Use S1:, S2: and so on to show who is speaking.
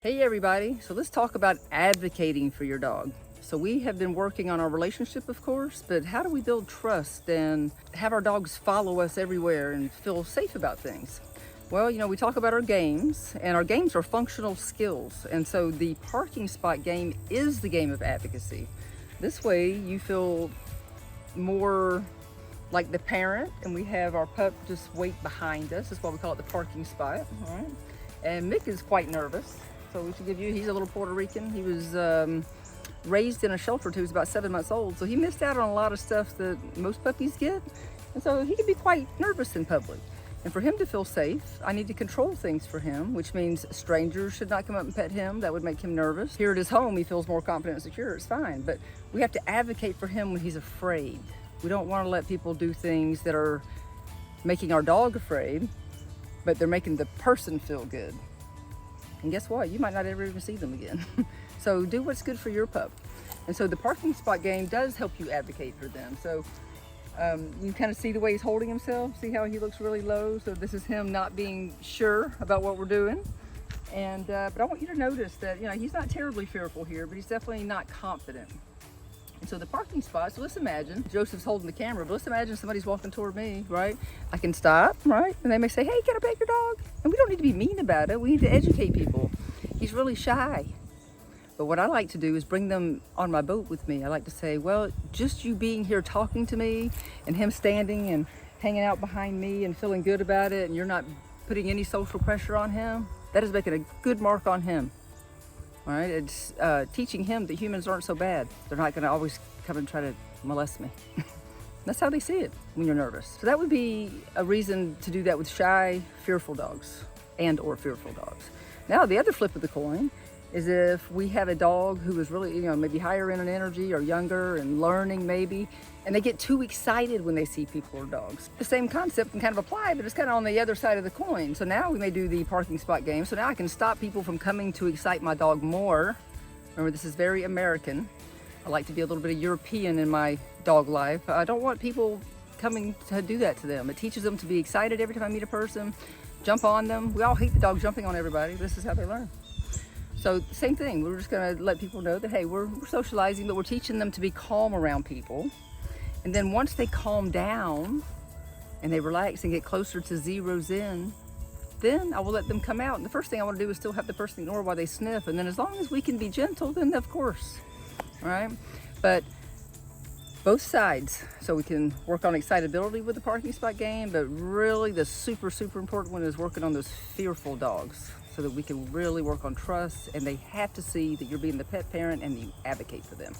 S1: Hey everybody, so let's talk about advocating for your dog. So we have been working on our relationship, of course, but how do we build trust and have our dogs follow us everywhere and feel safe about things? Well, we talk about our games, and our games are functional skills. And so the parking spot game is the game of advocacy. This way you feel more like the parent, and we have our pup just wait behind us. That's why we call it the parking spot, all right? And Mick is quite nervous. So we should give you, he's a little Puerto Rican. He was raised in a shelter until he was about 7 months old. So he missed out on a lot of stuff that most puppies get. And so he can be quite nervous in public. And for him to feel safe, I need to control things for him, which means strangers should not come up and pet him. That would make him nervous. Here at his home, he feels more confident and secure. It's fine. But we have to advocate for him when he's afraid. We don't want to let people do things that are making our dog afraid, but they're making the person feel good. And guess what? You might not ever even see them again. So do what's good for your pup. And so the parking spot game does help you advocate for them. So you kind of see the way he's holding himself. See how he looks really low? So this is him not being sure about what we're doing. And but I want you to notice that he's not terribly fearful here, but he's definitely not confident. And so the parking spot, so let's imagine, Joseph's holding the camera, but let's imagine somebody's walking toward me, right? I can stop, right? And they may say, hey, can I pet your dog? And we don't need to be mean about it. We need to educate people. He's really shy. But what I like to do is bring them on my boat with me. I like to say, well, just you being here talking to me and him standing and hanging out behind me and feeling good about it, and you're not putting any social pressure on him, that is making a good mark on him. All right, it's teaching him that humans aren't so bad. They're not going to always come and try to molest me. That's how they see it when you're nervous. So that would be a reason to do that with shy, fearful dogs or fearful dogs. Now, the other flip of the coin is if we have a dog who is really, maybe higher in an energy or younger and learning maybe, and they get too excited when they see people or dogs. The same concept can kind of apply, but it's kind of on the other side of the coin. So now we may do the parking spot game. So now I can stop people from coming to excite my dog more. Remember, this is very American. I like to be a little bit of European in my dog life. I don't want people coming to do that to them. It teaches them to be excited every time I meet a person, jump on them. We all hate the dog jumping on everybody. This is how they learn. So same thing, we're just gonna let people know that, hey, we're socializing, but we're teaching them to be calm around people. And then once they calm down and they relax and get closer to zero zen, then I will let them come out. And the first thing I want to do is still have the person ignore while they sniff. And then as long as we can be gentle, then of course, all right? But both sides, so we can work on excitability with the parking spot game, but really the super, super important one is working on those fearful dogs so that we can really work on trust, and they have to see that you're being the pet parent and you advocate for them.